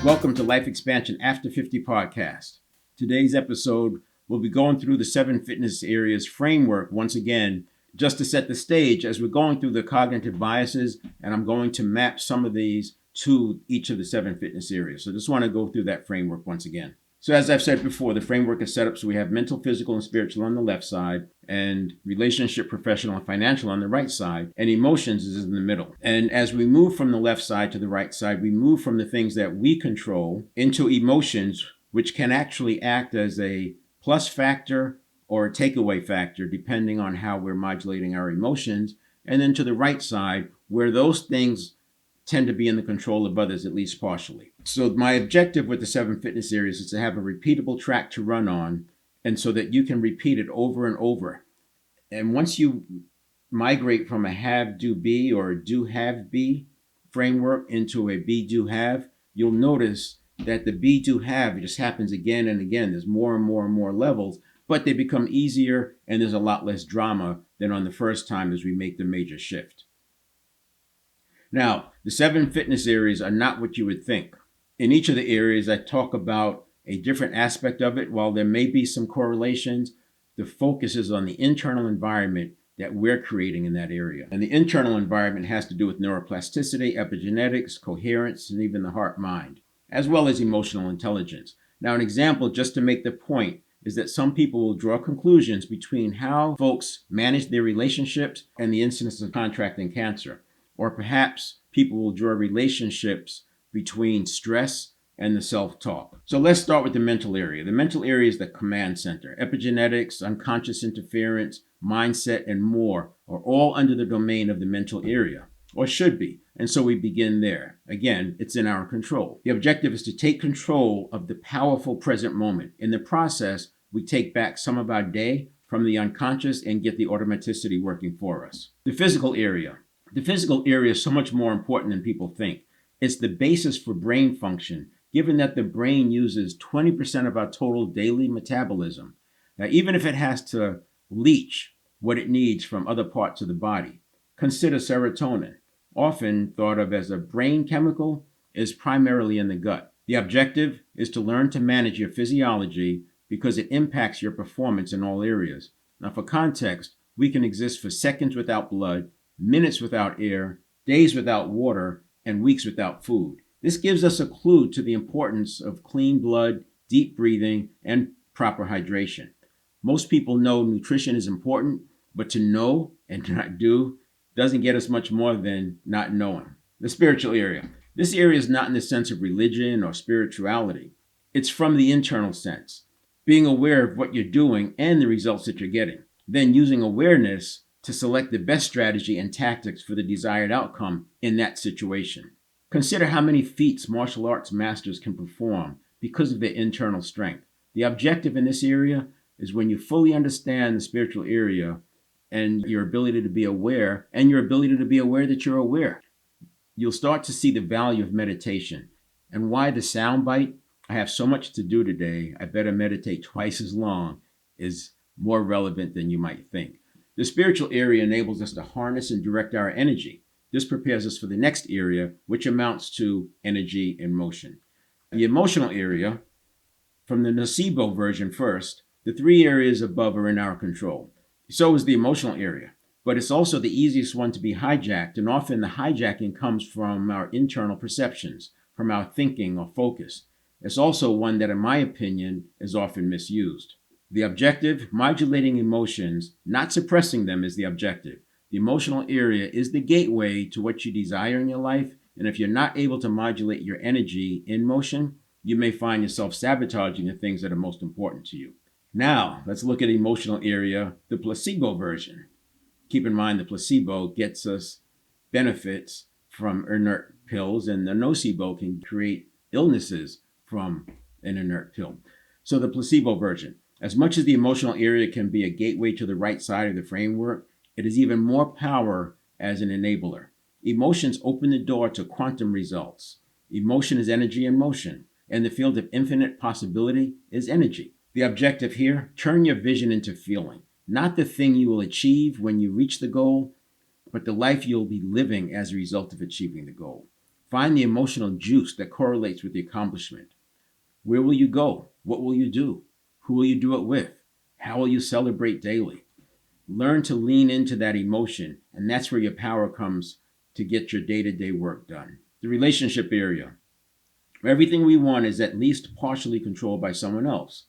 Welcome to Life Expansion After 50 podcast. Today's episode, we'll be going through the 7 fitness areas framework once again, just to set the stage as we're going through the cognitive biases, and I'm going to map some of these to each of the 7 fitness areas. So just want to go through that framework once again. So as I've said before, the framework is set up so we have mental, physical, and spiritual on the left side, and relationship, professional, and financial on the right side, and emotions is in the middle. And as we move from the left side to the right side, we move from the things that we control into emotions, which can actually act as a plus factor or a takeaway factor, depending on how we're modulating our emotions, and then to the right side, where those things tend to be in the control of others, at least partially. So my objective with the 7 fitness areas is to have a repeatable track to run on, and so that you can repeat it over and over. And once you migrate from a have, do, be, or a do, have, be framework into a be, do, have, you'll notice that the be, do, have just happens again and again. There's more and more and more levels, but they become easier, and there's a lot less drama than on the first time as we make the major shift. Now, the 7 fitness areas are not what you would think. In each of the areas, I talk about a different aspect of it. While there may be some correlations, the focus is on the internal environment that we're creating in that area. And the internal environment has to do with neuroplasticity, epigenetics, coherence, and even the heart-mind, as well as emotional intelligence. Now, an example, just to make the point, is that some people will draw conclusions between how folks manage their relationships and the incidence of contracting cancer. Or perhaps people will draw relationships between stress and the self-talk. So let's start with the mental area. The mental area is the command center. Epigenetics, unconscious interference, mindset, and more are all under the domain of the mental area, or should be. And so we begin there. Again, it's in our control. The objective is to take control of the powerful present moment. In the process, we take back some of our day from the unconscious and get the automaticity working for us. The physical area. The physical area is so much more important than people think. It's the basis for brain function, given that the brain uses 20% of our total daily metabolism. Now, even if it has to leach what it needs from other parts of the body, consider serotonin, often thought of as a brain chemical, is primarily in the gut. The objective is to learn to manage your physiology because it impacts your performance in all areas. Now, for context, we can exist for seconds without blood, minutes without air, days without water, and weeks without food. This gives us a clue to the importance of clean blood, deep breathing, and proper hydration. Most people know nutrition is important, but to know and not do doesn't get us much more than not knowing. The spiritual area. This area is not in the sense of religion or spirituality. It's from the internal sense, being aware of what you're doing and the results that you're getting. Then using awareness to select the best strategy and tactics for the desired outcome in that situation. Consider how many feats martial arts masters can perform because of their internal strength. The objective in this area is when you fully understand the spiritual area and your ability to be aware, and your ability to be aware that you're aware, you'll start to see the value of meditation and why the soundbite, "I have so much to do today, I better meditate twice as long," is more relevant than you might think. The spiritual area enables us to harness and direct our energy. This prepares us for the next area, which amounts to energy and motion. The emotional area, from the nocebo version first, the 3 areas above are in our control. So is the emotional area, but it's also the easiest one to be hijacked, and often the hijacking comes from our internal perceptions, from our thinking or focus. It's also one that, in my opinion, is often misused. The objective, modulating emotions, not suppressing them, is the objective. The emotional area is the gateway to what you desire in your life, and if you're not able to modulate your energy in motion, you may find yourself sabotaging the things that are most important to you. Now, let's look at the emotional area, the placebo version. Keep in mind the placebo gets us benefits from inert pills, and the nocebo can create illnesses from an inert pill. So the placebo version. As much as the emotional area can be a gateway to the right side of the framework, it is even more power as an enabler. Emotions open the door to quantum results. Emotion is energy in motion, and the field of infinite possibility is energy. The objective here, turn your vision into feeling, not the thing you will achieve when you reach the goal, but the life you'll be living as a result of achieving the goal. Find the emotional juice that correlates with the accomplishment. Where will you go? What will you do? Who will you do it with? How will you celebrate daily? Learn to lean into that emotion, and that's where your power comes to get your day-to-day work done. The relationship area. Everything we want is at least partially controlled by someone else.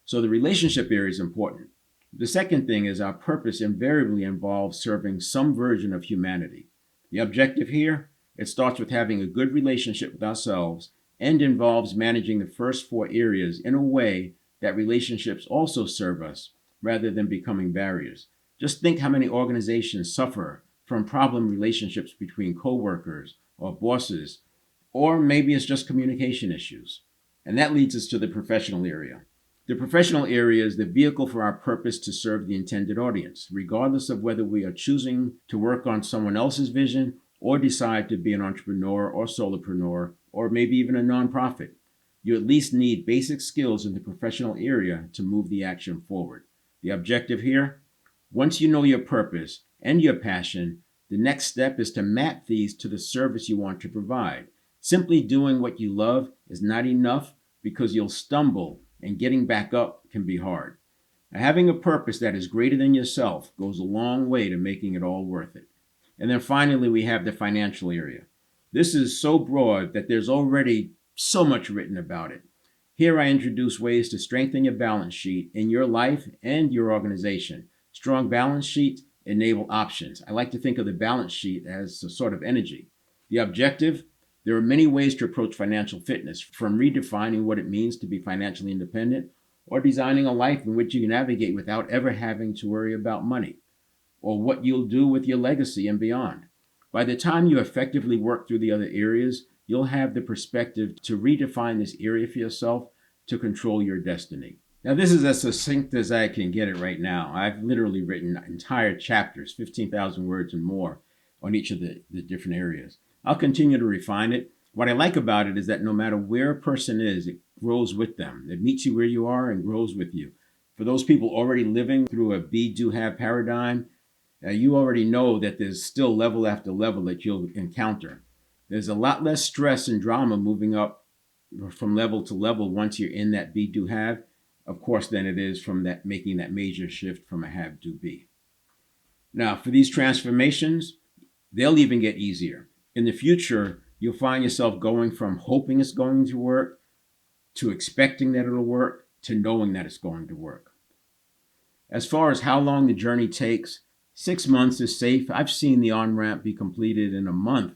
So the relationship area is important. The second thing is our purpose invariably involves serving some version of humanity. The objective here, it starts with having a good relationship with ourselves and involves managing the first four areas in a way that relationships also serve us rather than becoming barriers. Just think how many organizations suffer from problem relationships between coworkers or bosses, or maybe it's just communication issues. And that leads us to the professional area. The professional area is the vehicle for our purpose to serve the intended audience, regardless of whether we are choosing to work on someone else's vision or decide to be an entrepreneur or solopreneur or maybe even a nonprofit. You at least need basic skills in the professional area to move the action forward. The objective here, once you know your purpose and your passion, the next step is to map these to the service you want to provide. Simply doing what you love is not enough because you'll stumble and getting back up can be hard. Now, having a purpose that is greater than yourself goes a long way to making it all worth it. And then finally, we have the financial area. This is so broad that there's already so much written about it. Here I introduce ways to strengthen your balance sheet in your life and your organization. Strong balance sheets enable options. I like to think of the balance sheet as a sort of energy. The objective, there are many ways to approach financial fitness, from redefining what it means to be financially independent or designing a life in which you can navigate without ever having to worry about money, or what you'll do with your legacy and beyond. By the time you effectively work through the other areas, you'll have the perspective to redefine this area for yourself to control your destiny. Now, this is as succinct as I can get it right now. I've literally written entire chapters, 15,000 words and more, on each of the different areas. I'll continue to refine it. What I like about it is that no matter where a person is, it grows with them. It meets you where you are and grows with you. For those people already living through a be, do, have paradigm, you already know that there's still level after level that you'll encounter. There's a lot less stress and drama moving up from level to level once you're in that be, do, have, of course, than it is from that making that major shift from a have, do, be. Now, for these transformations, they'll even get easier. In the future, you'll find yourself going from hoping it's going to work to expecting that it'll work to knowing that it's going to work. As far as how long the journey takes, 6 months is safe. I've seen the on-ramp be completed in a month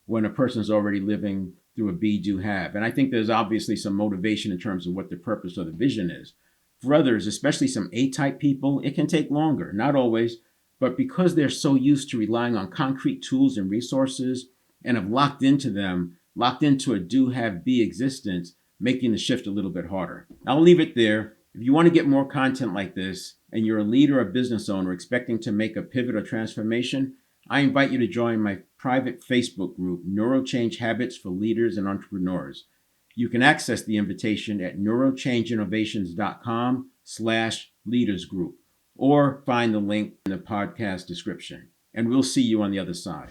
when a person's already living through a be, do, have. And I think there's obviously some motivation in terms of what the purpose or the vision is. For others, especially some A-type people, it can take longer, not always, but because they're so used to relying on concrete tools and resources and have locked into them, locked into a do, have, be existence, making the shift a little bit harder. I'll leave it there. If you want to get more content like this and you're a leader or business owner expecting to make a pivot or transformation, I invite you to join my private Facebook group, Neurochange Habits for Leaders and Entrepreneurs. You can access the invitation at neurochangeinnovations.com/leadersgroup or find the link in the podcast description. And we'll see you on the other side.